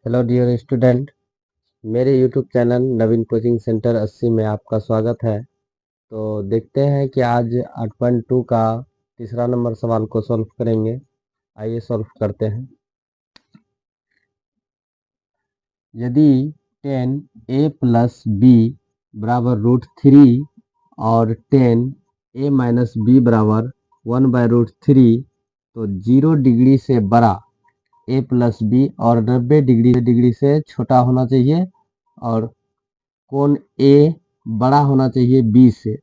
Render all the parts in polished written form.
Hello dear student. मेरे YouTube channel Naveen coaching centre 80 में आपका स्वागत है। तो देखते हैं कि आज 8.2 का तीसरा नंबर सवाल को सॉल्व करेंगे। आइए सॉल्व करते हैं। यदि 10a प्लस बी बराबर √3 और 10a माइनस बी बराबर 1/√3 तो 0 डिग्री से बड़ा a प्लस बी और 90 डिग्री से छोटा होना चाहिए और कोण ए बड़ा होना चाहिए बी से।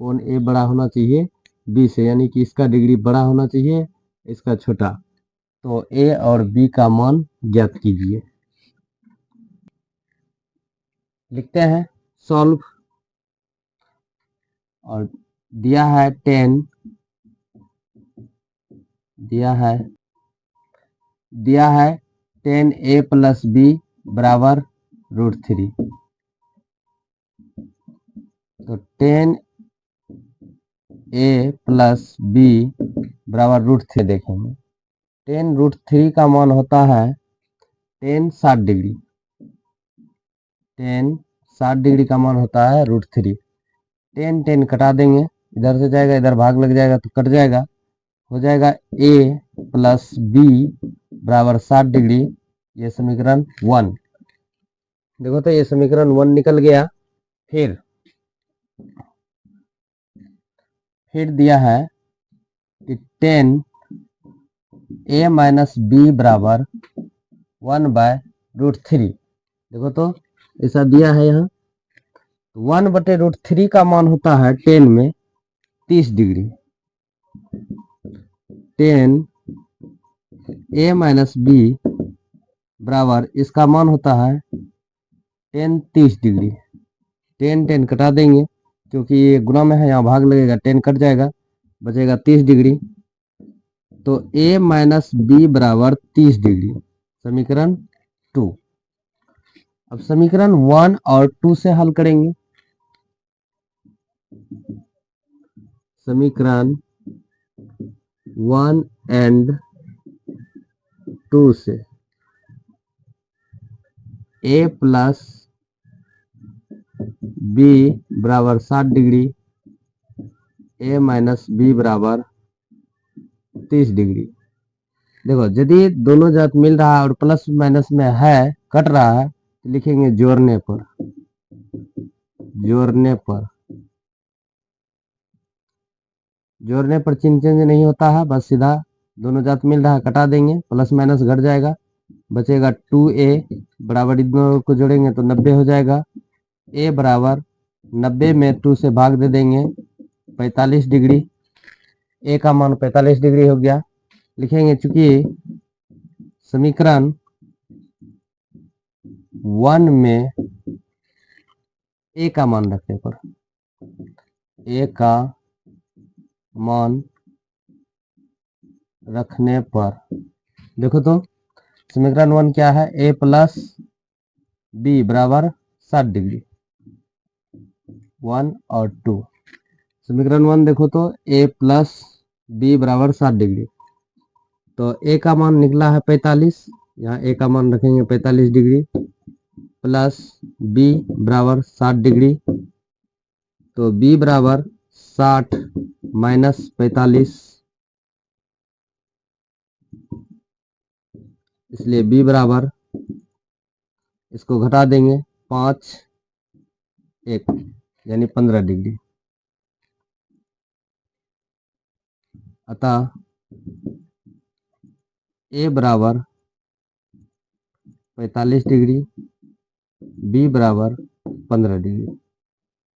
कोण ए बड़ा होना चाहिए बी से, यानी कि इसका डिग्री बड़ा होना चाहिए, इसका छोटा। तो ए और बी का मान ज्ञात कीजिए। लिखते हैं सॉल्व। और दिया है 10, दिया है 10a प्लस बी बराबर √3। तो 10a प्लस बी बराबर √3 देखेंगे। 10√3 का मान होता है 10 60 डिग्री। 10 60 डिग्री का मान होता है √3। 10 कटा देंगे, इधर से जाएगा, इधर भाग लग जाएगा तो कट जाएगा। हो जाएगा a प्लस बी बराबर 60 डिग्री। ये समीकरण 1। देखो तो ये समीकरण 1 निकल गया। फिर दिया है कि 10a माइनस बी बराबर 1/√3। देखो तो ऐसा दिया है यहाँ। 1/√3 का मान होता है 10 में 30 डिग्री। 10a माइनस बी बराबर इसका मान होता है 10 30 डिग्री। 10 कटा देंगे, क्योंकि ये गुना में है, यहाँ भाग लगेगा, 10 कट जाएगा, बचेगा 30 डिग्री। तो a माइनस बी बराबर 30 डिग्री, समीकरण 2। अब समीकरण 1 और 2 से हल करेंगे। समीकरण 1 एंड 2 से a प्लस बी बराबर 60 डिग्री, a माइनस बी बराबर 30 डिग्री। देखो यदि दोनों जात मिल रहा है और प्लस माइनस में है, कट रहा है, तो लिखेंगे जोड़ने पर। जोड़ने पर चिन्ह चेंज नहीं होता है, बस सीधा दोनों जात मिल रहा है, कटा देंगे, प्लस माइनस घट जाएगा, बचेगा 2a बराबर, इन दोनों को जोड़ेंगे तो 90 हो जाएगा। a बराबर 90 में 2 से भाग दे देंगे, 45 डिग्री। a का मान 45 डिग्री हो गया। लिखेंगे, चूंकि समीकरण 1 में a का मान रखने पर, a का मान रखने पर, देखो तो समीकरण 1 क्या है, a प्लस बी बराबर 60 डिग्री। 1 और 2, समीकरण 1 देखो तो a प्लस बी बराबर 60 डिग्री। तो a का मान निकला है 45, यहाँ a का मान रखेंगे 45 डिग्री, प्लस b बराबर 60 डिग्री। तो b बराबर 60 माइनस 45, इसलिए b बराबर, इसको घटा देंगे, 5 1 यानी 15 डिग्री। अतः a बराबर 45 डिग्री, b बराबर 15 डिग्री।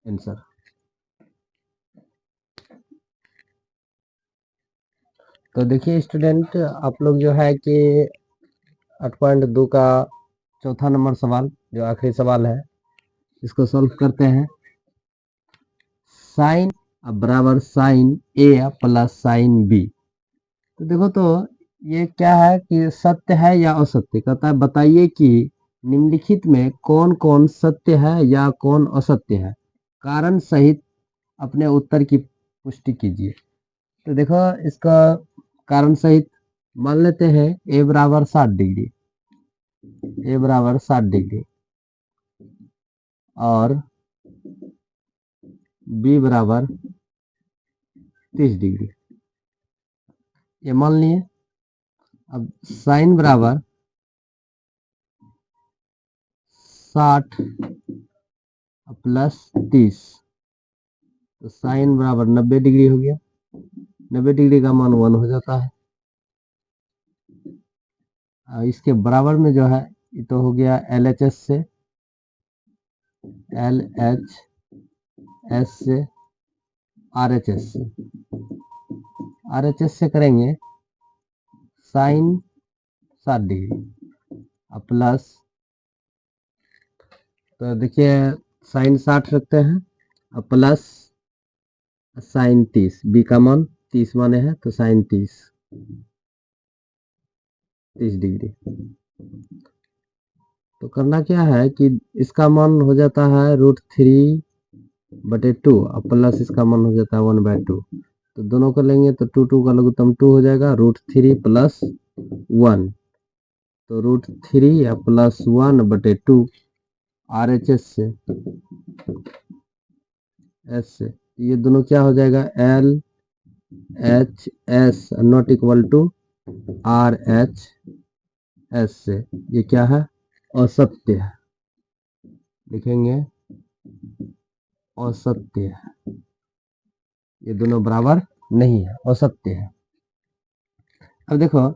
आंसर। तो देखिए स्टूडेंट, आप लोग जो है कि 8.2 का चौथा नंबर सवाल, जो आखिरी सवाल है, इसको सॉल्व करते हैं। साइन बराबर साइन ए प्लस साइन बी। तो देखो तो ये क्या है कि सत्य है या असत्य, कहता है बताइए कि निम्नलिखित में कौन कौन सत्य है या कौन असत्य है, कारण सहित अपने उत्तर की पुष्टि कीजिए। तो देखो इसका कारण सहित मान लेते हैं a बराबर 60 डिग्री। ए बराबर 60 डिग्री और बी बराबर 30 डिग्री, ये मान लिए। अब साइन बराबर 60 प्लस 30, तो साइन बराबर 90 डिग्री हो गया। 90 डिग्री का मान 1 हो जाता है। इसके बराबर में जो है ये तो हो गया LHS से, LHS से RHS से, RHS से करेंगे साइन 60 डिग्री प्लस, तो देखिए साइन 60 रखते हैं और प्लस साइन 30, बी का मान 30 माने हैं तो साइन 30 डिग्री। तो करना क्या है कि इसका मान हो जाता है √3/2 और प्लस इसका मान हो जाता है 1/2, तो दोनों को लेंगे तो 2 का लघुत्तम 2 हो जाएगा, √3 + 1, तो √3 या प्लस 1/2 RHS से S से, ये दोनों क्या हो जाएगा LHS not equal to RHS से, ये क्या है असत्य है, लिखेंगे असत्य है, ये दोनों बराबर नहीं है, असत्य है। अब देखो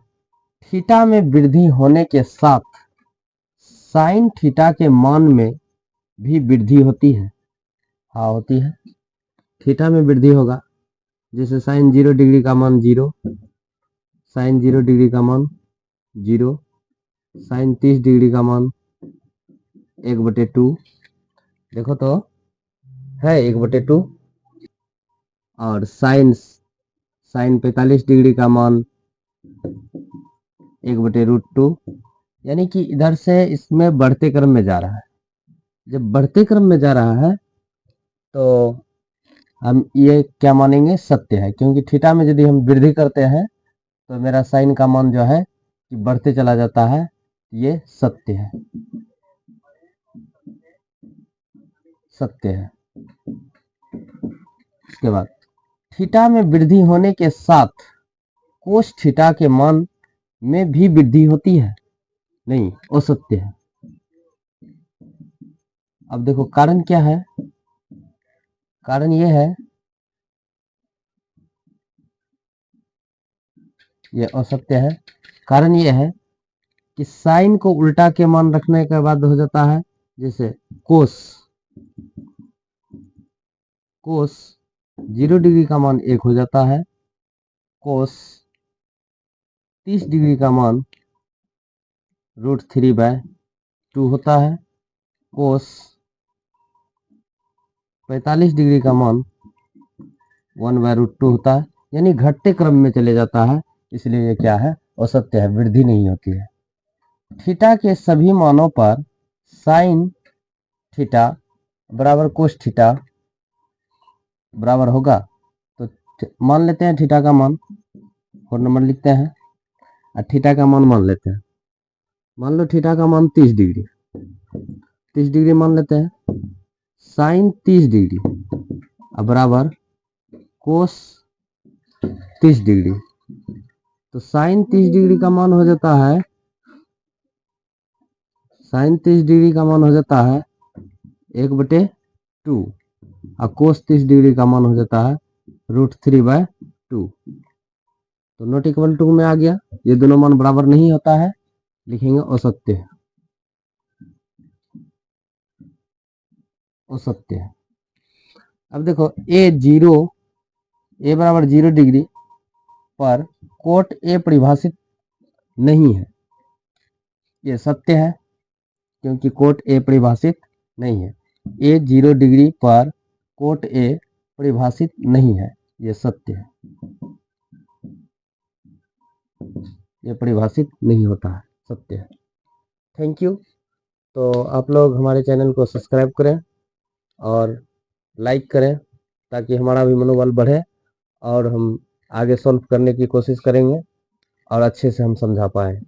थीटा में वृद्धि होने के साथ साइन थीटा के मान में भी वृद्धि होती है। हाँ होती है, थीटा में वृद्धि होगा, जैसे साइन 0 डिग्री का मान 0, साइन 0 डिग्री का मान 0, साइन 30 डिग्री का मान 1/2, देखो तो है 1/2, और साइन 45 डिग्री का मान 1/√2, यानी कि इधर से इसमें बढ़ते क्रम में जा रहा है। जब बढ़ते क्रम में जा रहा है तो हम ये क्या मानेंगे सत्य है, क्योंकि थीटा में यदि हम वृद्धि करते हैं तो मेरा साइन का मान जो है कि बढ़ते चला जाता है, ये सत्य है, सत्य है। इसके बाद थीटा में वृद्धि होने के साथ कोस थीटा के मान में भी वृद्धि होती है, नहीं असत्य है। अब देखो कारण क्या है, कारण ये है, ये असत्य है। कारण ये है कि साइन को उल्टा के मान रखने के बाद हो जाता है, जैसे कोस 0 डिग्री का मान 1 हो जाता है, कोस 30 डिग्री का मान √3/2 होता है, कोस 45 डिग्री का मान 1/√2 होता है, यानी घटते क्रम में चले जाता है, इसलिए ये क्या है असत्य है, वृद्धि नहीं होती है। थीटा के सभी मानों पर साइन थीटा बराबर कोस थीटा बराबर होगा, तो मान लेते हैं थीटा का मान, 4 नंबर लिखते हैं और थीटा का मान लेते हैं। मान लो थीटा का मान 30 डिग्री मान लेते हैं, साइन 30 डिग्री बराबर कोस 30 डिग्री, तो साइन 30 डिग्री का मान हो जाता है, साइन 30 डिग्री का मान हो जाता है 1/2 और कोस 30 डिग्री का मान हो जाता है √3/2, तो नॉट इक्वल टू में आ गया, ये दोनों मान बराबर नहीं होता है, लिखेंगे असत्य है, असत्य है। अब देखो ए बराबर 0 डिग्री पर कोट ए परिभाषित नहीं है, ये सत्य है, क्योंकि कोट ए परिभाषित नहीं है। ए 0 डिग्री पर कोट ए परिभाषित नहीं है, ये सत्य है, ये परिभाषित नहीं होता है, सत्य है। Thank you. तो आप लोग हमारे चैनल को सब्सक्राइब करें और लाइक करें, ताकि हमारा भी मनोबल बढ़े और हम आगे सॉल्व करने की कोशिश करेंगे और अच्छे से हम समझा पाएँ।